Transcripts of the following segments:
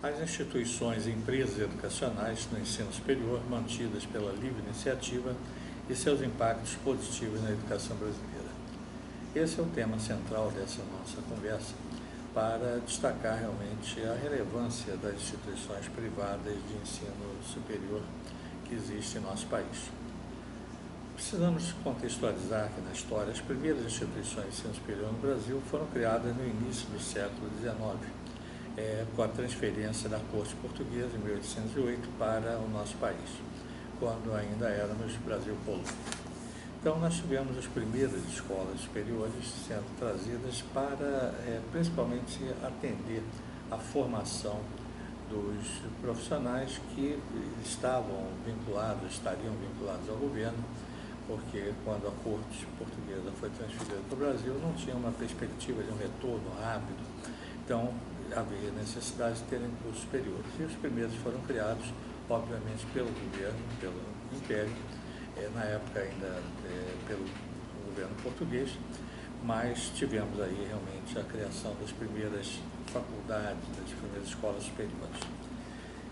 As instituições e empresas educacionais no ensino superior mantidas pela livre iniciativa e seus impactos positivos na educação brasileira. Esse é o tema central dessa nossa conversa, para destacar realmente a relevância das instituições privadas de ensino superior que existem em nosso país. Precisamos contextualizar que na história as primeiras instituições de ensino superior no Brasil foram criadas no início do século XIX, com a transferência da corte portuguesa em 1808 para o nosso país, quando ainda éramos Brasil colônia. Então nós tivemos as primeiras escolas superiores sendo trazidas para principalmente atender à formação dos profissionais que estariam vinculados ao governo, porque quando a corte portuguesa foi transferida para o Brasil não tinha uma perspectiva de um retorno rápido, então havia necessidade de terem cursos superiores. E os primeiros foram criados, obviamente, pelo governo, pelo Império, na época ainda pelo governo português, mas tivemos aí realmente a criação das primeiras faculdades, das primeiras escolas superiores.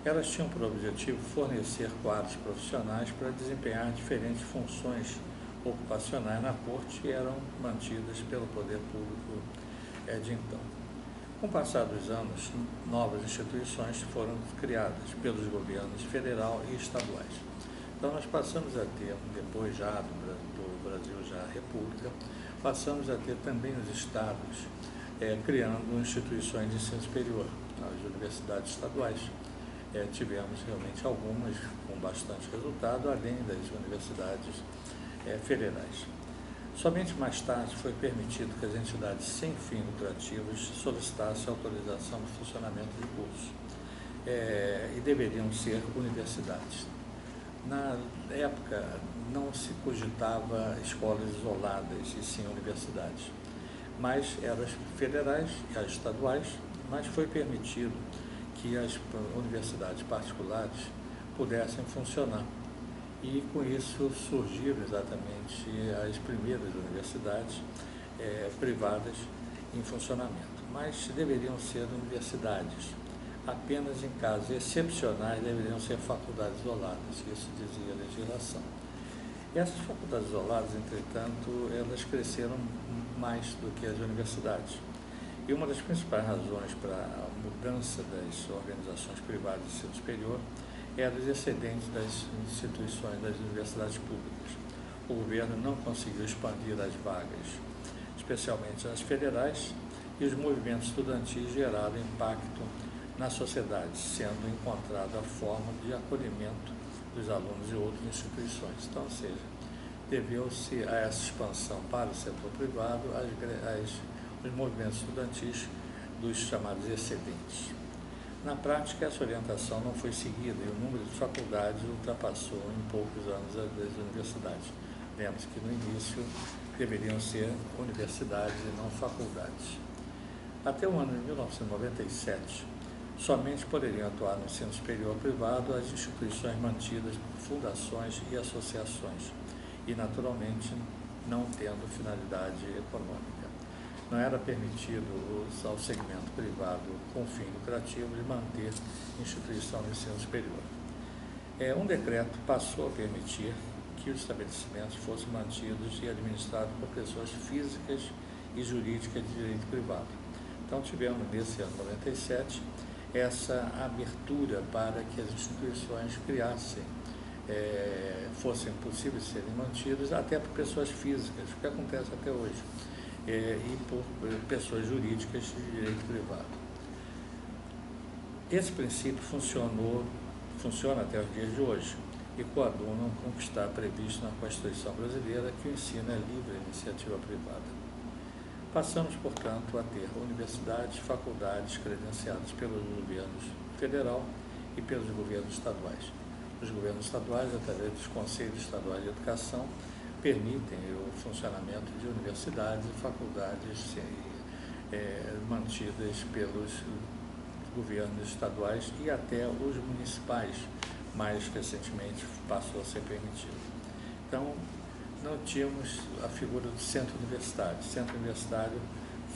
Elas tinham por objetivo fornecer quadros profissionais para desempenhar diferentes funções ocupacionais na corte e eram mantidas pelo poder público de então. Com o passar dos anos, novas instituições foram criadas pelos governos federal e estaduais. Então nós passamos a ter, depois já do Brasil já república, passamos a ter também os estados criando instituições de ensino superior, as universidades estaduais. Tivemos realmente algumas com bastante resultado, além das universidades federais. Somente mais tarde foi permitido que as entidades sem fins lucrativos solicitassem autorização de funcionamento de cursos e deveriam ser universidades. Na época não se cogitava escolas isoladas e sim universidades, mas eram as federais e as estaduais, mas foi permitido que as universidades particulares pudessem funcionar. E com isso surgiram exatamente as primeiras universidades privadas em funcionamento. Mas deveriam ser universidades. Apenas em casos excepcionais deveriam ser faculdades isoladas, isso dizia a legislação. E essas faculdades isoladas, entretanto, elas cresceram mais do que as universidades. E uma das principais razões para a mudança das organizações privadas de ensino superior era os excedentes das instituições, das universidades públicas. O governo não conseguiu expandir as vagas, especialmente as federais, e os movimentos estudantis geraram impacto na sociedade, sendo encontrada a forma de acolhimento dos alunos de outras instituições. Então, ou seja, deveu-se a essa expansão para o setor privado os movimentos estudantis dos chamados excedentes. Na prática, essa orientação não foi seguida e o número de faculdades ultrapassou em poucos anos as das universidades. Lembre-se que no início deveriam ser universidades e não faculdades. Até o ano de 1997, somente poderiam atuar no ensino superior privado as instituições mantidas por fundações e associações e, naturalmente, não tendo finalidade econômica. Não era permitido ao segmento privado com fim lucrativo de manter instituição de ensino superior. Um decreto passou a permitir que os estabelecimentos fossem mantidos e administrados por pessoas físicas e jurídicas de direito privado. Então tivemos nesse ano 97 essa abertura para que as instituições criassem, fossem possíveis de serem mantidas até por pessoas físicas, o que acontece até hoje. E por pessoas jurídicas de direito privado. Esse princípio funciona até os dias de hoje e coaduna com o que está previsto na Constituição brasileira, que o ensino é livre à iniciativa privada. Passamos, portanto, a ter universidades, faculdades credenciadas pelos governos federal e pelos governos estaduais. Os governos estaduais, através dos Conselhos Estaduais de Educação, permitem o funcionamento de universidades e faculdades mantidas pelos governos estaduais e até os municipais, mais recentemente passou a ser permitido. Então, não tínhamos a figura do centro universitário. O centro universitário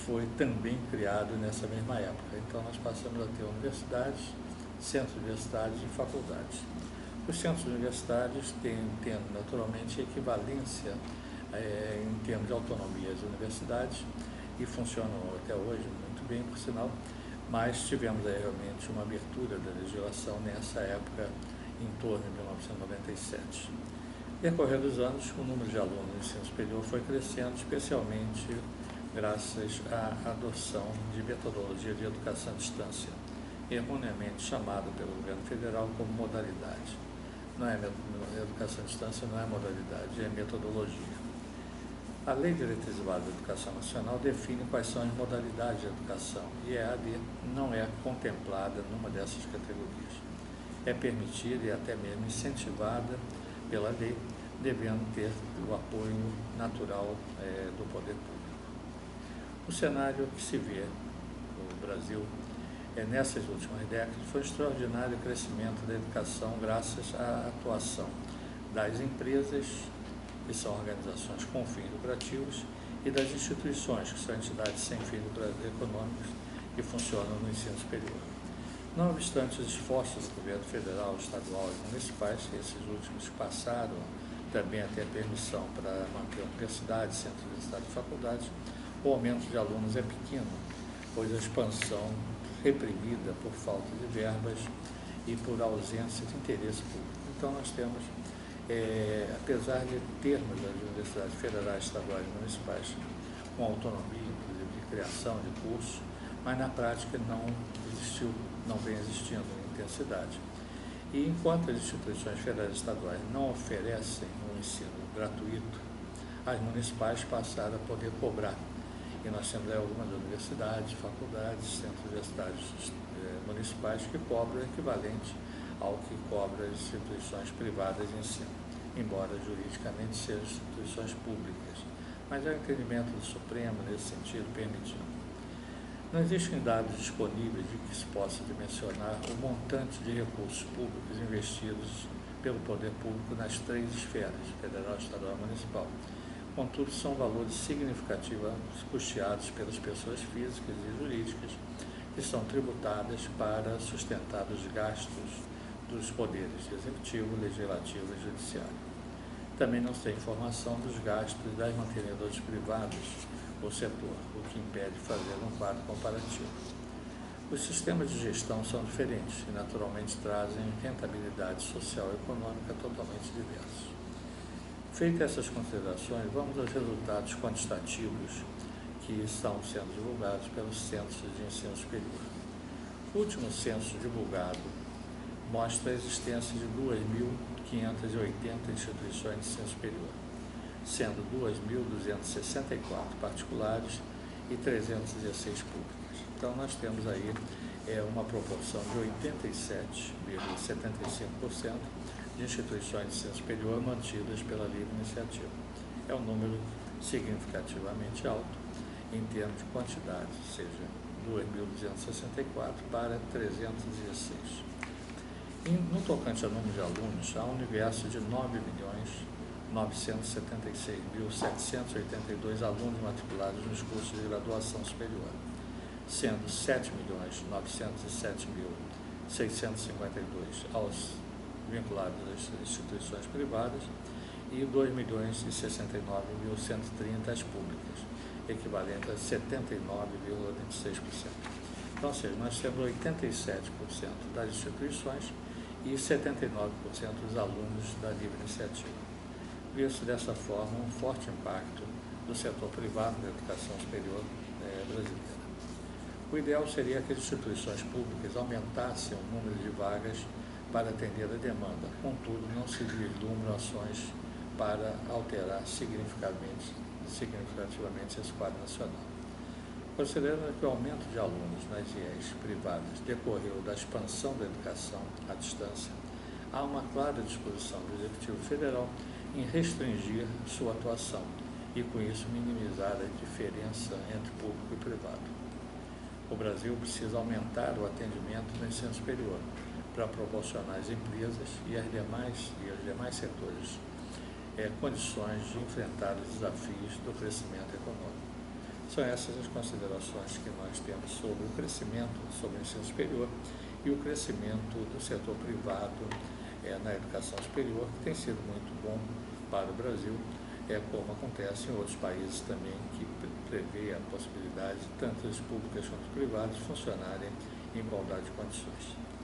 foi também criado nessa mesma época. Então, nós passamos a ter universidades centros universitários e faculdades. Os centros universitários têm naturalmente equivalência em termos de autonomia às universidades e funcionam até hoje muito bem, por sinal, mas tivemos aí realmente uma abertura da legislação nessa época, em torno de 1997. Decorrer dos anos, o número de alunos no ensino superior foi crescendo, especialmente graças à adoção de metodologia de educação à distância, erroneamente chamada pelo governo federal como modalidade. Não é educação à distância, não é modalidade, é metodologia. A Lei Diretriz Básicas da Educação Nacional define quais são as modalidades de educação e a EAD não é contemplada numa dessas categorias. É permitida e até mesmo incentivada pela lei, devendo ter o apoio natural do poder público. O cenário que se vê no Brasil nessas últimas décadas foi um extraordinário crescimento da educação graças à atuação das empresas, que são organizações com fins lucrativos, e das instituições, que são entidades sem fins econômicos que funcionam no ensino superior. Não obstante os esforços do governo federal, estadual e municipais, esses últimos passaram também a ter permissão para manter universidades, centros universitários e faculdades, o aumento de alunos é pequeno, pois a expansão reprimida por falta de verbas e por ausência de interesse público. Então nós temos, apesar de termos as universidades federais, estaduais e municipais com autonomia, inclusive de criação de cursos, mas na prática não vem existindo intensidade. E enquanto as instituições federais e estaduais não oferecem um ensino gratuito, as municipais passaram a poder cobrar. E nós temos algumas universidades, faculdades, centros universitários municipais que cobram o equivalente ao que cobram as instituições privadas de ensino, embora juridicamente sejam instituições públicas. Mas é o entendimento do Supremo nesse sentido permitindo. Não existem dados disponíveis de que se possa dimensionar o montante de recursos públicos investidos pelo poder público nas três esferas, federal, estadual e municipal. Contudo, são valores significativos custeados pelas pessoas físicas e jurídicas que são tributadas para sustentar os gastos dos poderes executivo, legislativo e judiciário. Também não se tem informação dos gastos das mantenedoras privadas ou setor, o que impede fazer um quadro comparativo. Os sistemas de gestão são diferentes e naturalmente trazem rentabilidade social e econômica totalmente diversos. Feitas essas considerações, vamos aos resultados quantitativos que estão sendo divulgados pelos centros de ensino superior. O último censo divulgado mostra a existência de 2.580 instituições de ensino superior, sendo 2.264 particulares e 316 públicas. Então, nós temos aí uma proporção de 87,75% de instituições de ensino superior mantidas pela livre iniciativa. É um número significativamente alto em termos de quantidade, ou seja, 2.264 para 316. No tocante ao número de alunos, há um universo de 9.976.782 alunos matriculados nos cursos de graduação superior, sendo 7.907.652 vinculados às instituições privadas e 2.069.130 às públicas, equivalente a 79,26%. Então, ou seja, nós temos 87% das instituições e 79% dos alunos da livre iniciativa. Visto dessa forma um forte impacto do setor privado da educação superior brasileira. O ideal seria que as instituições públicas aumentassem o número de vagas para atender a demanda, contudo, não se vislumbram ações para alterar significativamente esse quadro nacional. Considerando que o aumento de alunos nas IES privadas decorreu da expansão da educação à distância, há uma clara disposição do Executivo Federal em restringir sua atuação e, com isso, minimizar a diferença entre público e privado. O Brasil precisa aumentar o atendimento no ensino superior para proporcionar às empresas e aos demais setores condições de enfrentar os desafios do crescimento econômico. São essas as considerações que nós temos sobre o crescimento, sobre o ensino superior e o crescimento do setor privado na educação superior, que tem sido muito bom para o Brasil, como acontece em outros países também, que prevê a possibilidade de tanto as públicas quanto as privadas funcionarem em igualdade de condições.